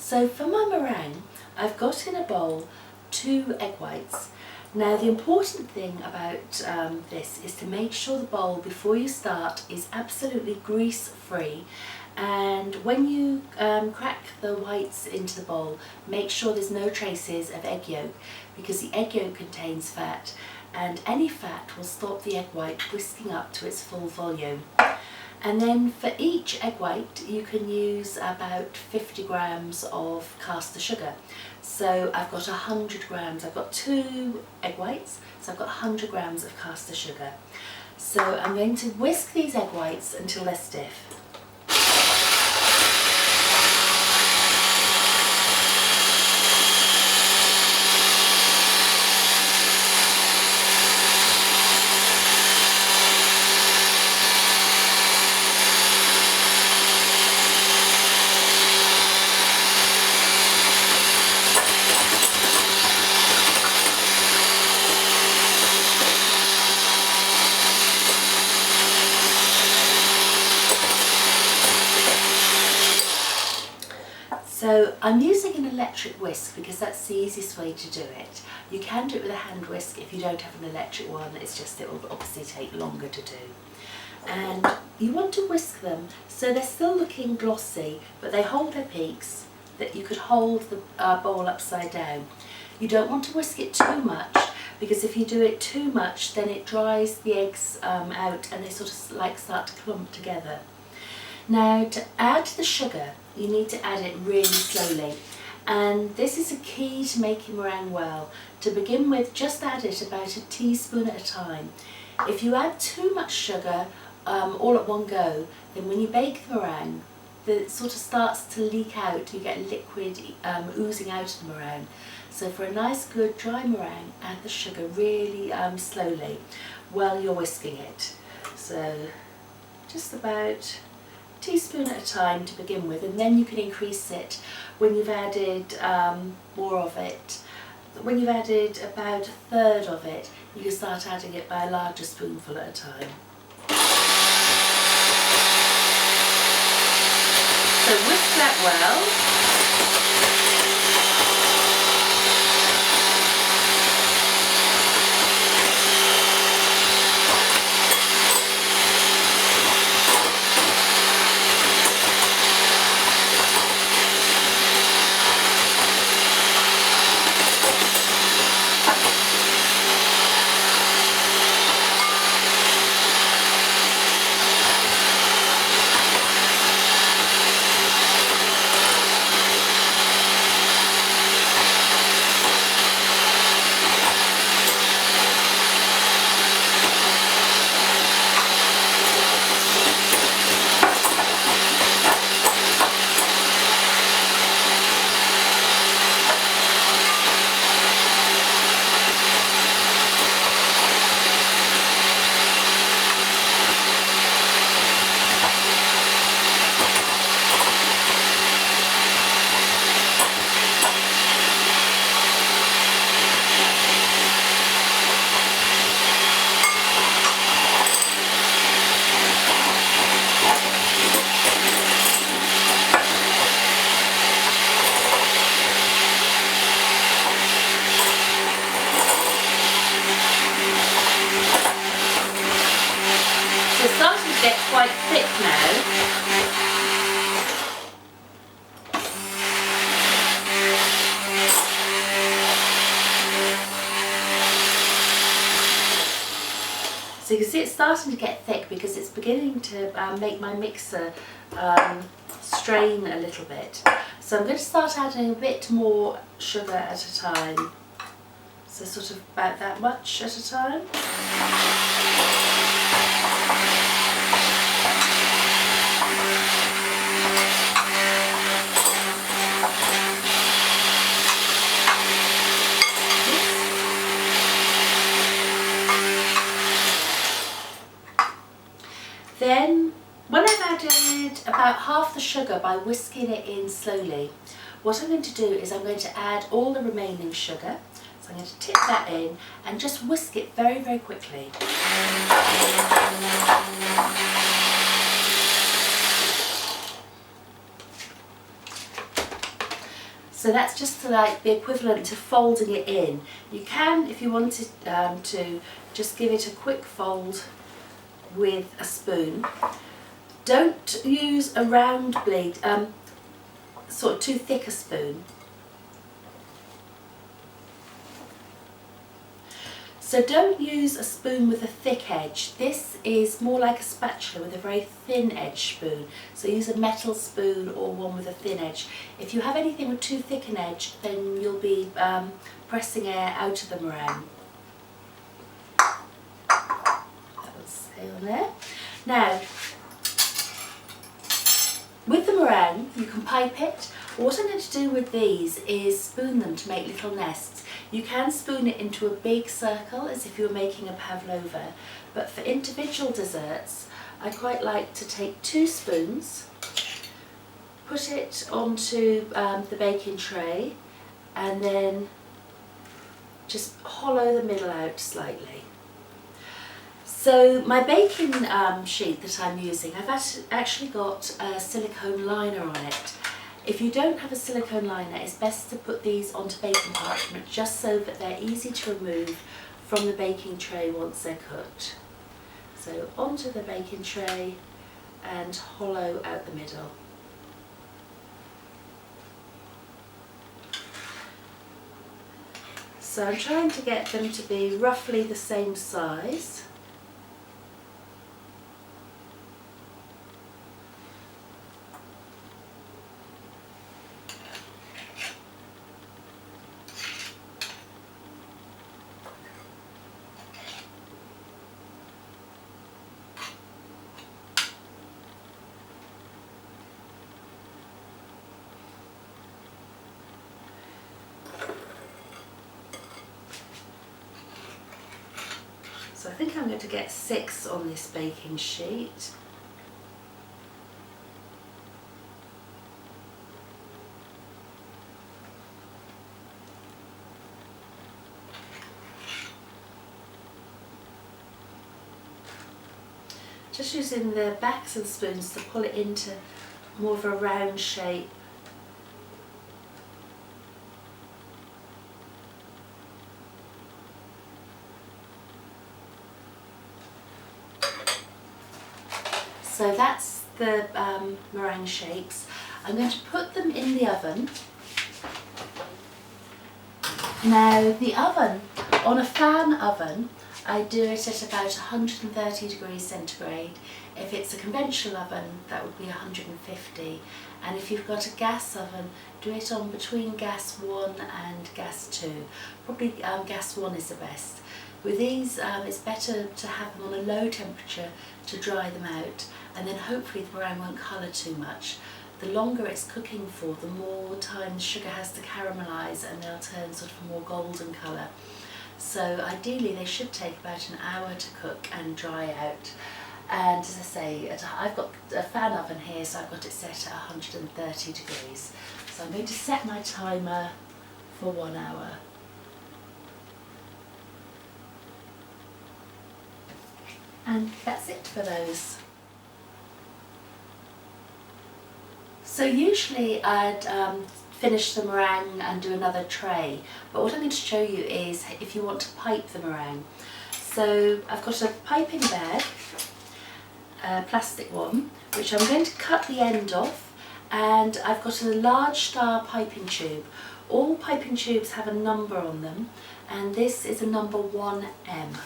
So for my meringue, I've got in a bowl 2 egg whites. Now the important thing about this is to make sure the bowl before you start is absolutely grease free, and when you crack the whites into the bowl, make sure there's no traces of egg yolk, because the egg yolk contains fat and any fat will stop the egg white whisking up to its full volume. And then for each egg white you can use about 50 grams of caster sugar. So I've got 100 grams, I've got 2 egg whites, so I've got 100 grams of caster sugar. So I'm going to whisk these egg whites until they're stiff. So I'm using an electric whisk because that's the easiest way to do it. You can do it with a hand whisk if you don't have an electric one, it's just it will obviously take longer to do. And you want to whisk them so they're still looking glossy, but they hold their peaks, that you could hold the bowl upside down. You don't want to whisk it too much, because if you do it too much then it dries the eggs out and they sort of like start to clump together. Now to add the sugar, you need to add it really slowly, and this is a key to making meringue well. To begin with, just add it about a teaspoon at a time. If you add too much sugar all at one go, then when you bake the meringue, it sort of starts to leak out, you get liquid oozing out of the meringue. So for a nice good dry meringue, add the sugar really slowly while you're whisking it. So just about teaspoon at a time to begin with, and then you can increase it when you've added more of it. When you've added about a third of it, you can start adding it by a larger spoonful at a time. So whisk that well. So it's starting to get quite thick now. So you can see it's starting to get thick because it's beginning to make my mixer strain a little bit. So I'm going to start adding a bit more sugar at a time. So sort of about that much at a time. Then, when I've added about half the sugar by whisking it in slowly, what I'm going to do is I'm going to add all the remaining sugar. So I'm going to tip that in and just whisk it very, very quickly. So that's just like the equivalent to folding it in. You can, if you wanted to, just give it a quick fold with a spoon. Don't use a round blade, sort of too thick a spoon. So don't use a spoon with a thick edge. This is more like a spatula with a very thin edge spoon. So use a metal spoon or one with a thin edge. If you have anything with too thick an edge, then you'll be pressing air out of the meringue. That will stay on there. Now, with the meringue, you can pipe it. What I'm going to do with these is spoon them to make little nests. You can spoon it into a big circle as if you were making a pavlova, but for individual desserts I quite like to take 2 spoons, put it onto the baking tray and then just hollow the middle out slightly. So my baking sheet that I'm using, I've actually got a silicone liner on it. If you don't have a silicone liner, it's best to put these onto baking parchment just so that they're easy to remove from the baking tray once they're cooked. So onto the baking tray and hollow out the middle. So I'm trying to get them to be roughly the same size. So I think I'm going to get 6 on this baking sheet. Just using the backs of the spoons to pull it into more of a round shape. So that's the meringue shapes. I'm going to put them in the oven. Now the oven, on a fan oven, I do it at about 130 degrees centigrade. If it's a conventional oven, that would be 150. And if you've got a gas oven, do it on between gas 1 and gas 2. Probably gas 1 is the best. With these, it's better to have them on a low temperature to dry them out, and then hopefully the meringue won't colour too much. The longer it's cooking for, the more time the sugar has to caramelise and they'll turn sort of a more golden colour. So ideally they should take about an hour to cook and dry out. And as I say, I've got a fan oven here, so I've got it set at 130 degrees. So I'm going to set my timer for 1 hour. And that's it for those. So usually I'd finish the meringue and do another tray, but what I'm going to show you is if you want to pipe the meringue. So I've got a piping bag, a plastic one, which I'm going to cut the end off, and I've got a large star piping tube. All piping tubes have a number on them, and this is a number 1M.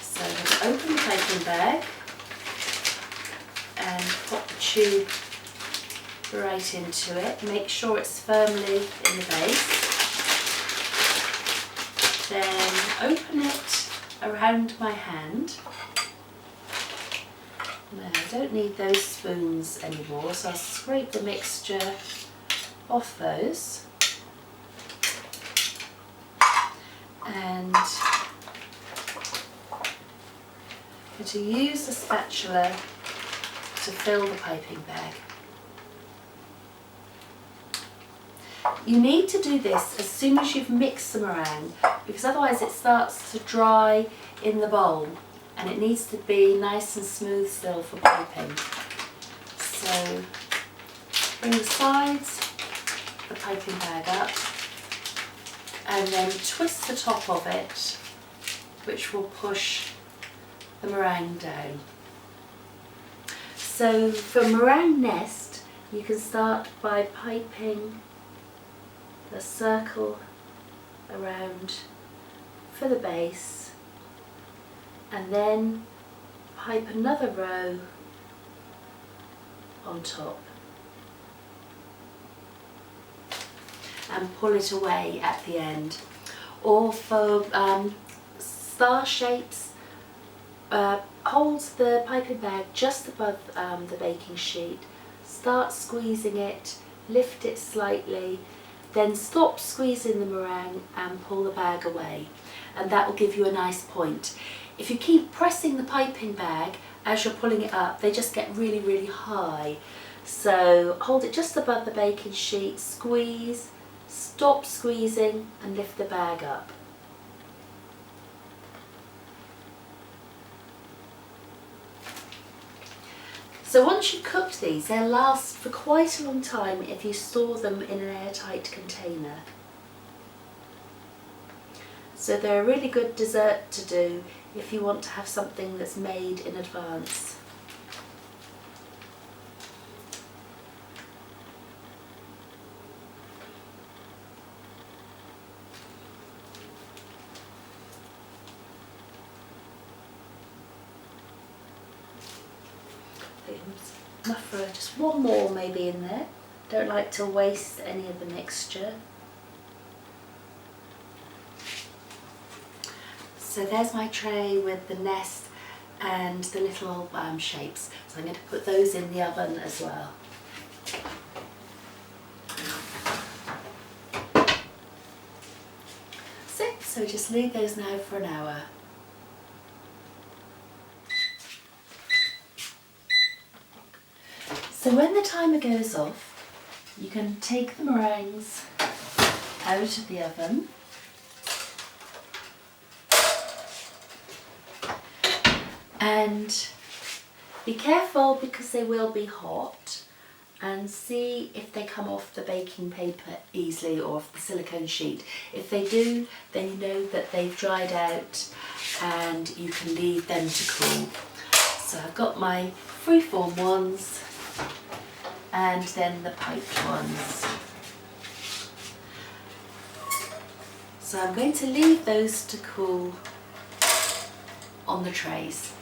So I'm going to open the piping bag and pop the tube right into it. Make sure it's firmly in the base. Then open it around my hand. Now I don't need those spoons anymore, so I'll scrape the mixture off those. And I'm going to use the spatula to fill the piping bag. You need to do this as soon as you've mixed the meringue, because otherwise it starts to dry in the bowl and it needs to be nice and smooth still for piping. So bring the sides the piping bag up and then twist the top of it, which will push the meringue down. So for meringue nest, you can start by piping a circle around for the base and then pipe another row on top and pull it away at the end. Or for star shapes, hold the piping bag just above the baking sheet, start squeezing it, lift it slightly, then stop squeezing the meringue and pull the bag away, and that will give you a nice point. If you keep pressing the piping bag as you're pulling it up, they just get really, really high. So hold it just above the baking sheet, squeeze, stop squeezing and lift the bag up. So once you've cooked these, they'll last for quite a long time if you store them in an airtight container. So they're a really good dessert to do if you want to have something that's made in advance. Enough for just one more maybe in there. Don't like to waste any of the mixture. So there's my tray with the nest and the little shapes. So I'm going to put those in the oven as well. So just leave those now for an hour. So when the timer goes off, you can take the meringues out of the oven and be careful because they will be hot, and see if they come off the baking paper easily or off the silicone sheet. If they do, then you know that they've dried out and you can leave them to cool. So I've got my freeform ones and then the piped ones. So I'm going to leave those to cool on the trays.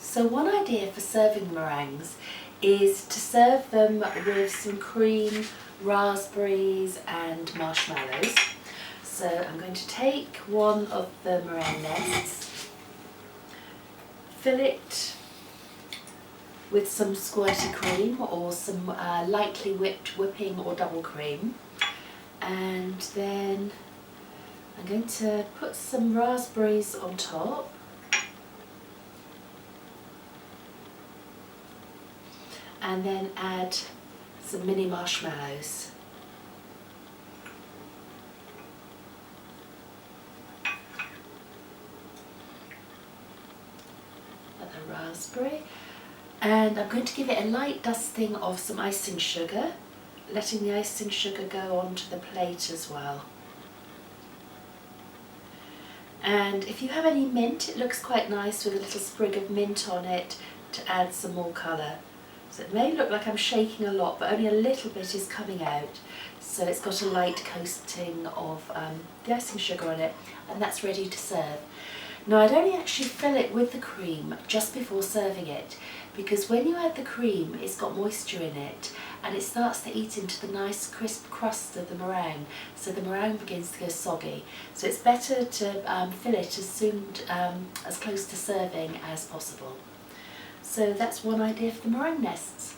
So one idea for serving meringues is to serve them with some cream, raspberries and marshmallows. So I'm going to take one of the meringue nests, fill it with some squirty cream or some lightly whipped whipping or double cream, and then I'm going to put some raspberries on top, and then add some mini marshmallows. Another raspberry. And I'm going to give it a light dusting of some icing sugar, letting the icing sugar go onto the plate as well. And if you have any mint, it looks quite nice with a little sprig of mint on it to add some more colour. So it may look like I'm shaking a lot, but only a little bit is coming out. So it's got a light coating of the icing sugar on it, and that's ready to serve. Now I'd only actually fill it with the cream just before serving it, because when you add the cream, it's got moisture in it and it starts to eat into the nice crisp crust of the meringue, so the meringue begins to go soggy. So it's better to fill it as soon as close to serving as possible. So that's one idea for the meringue nests.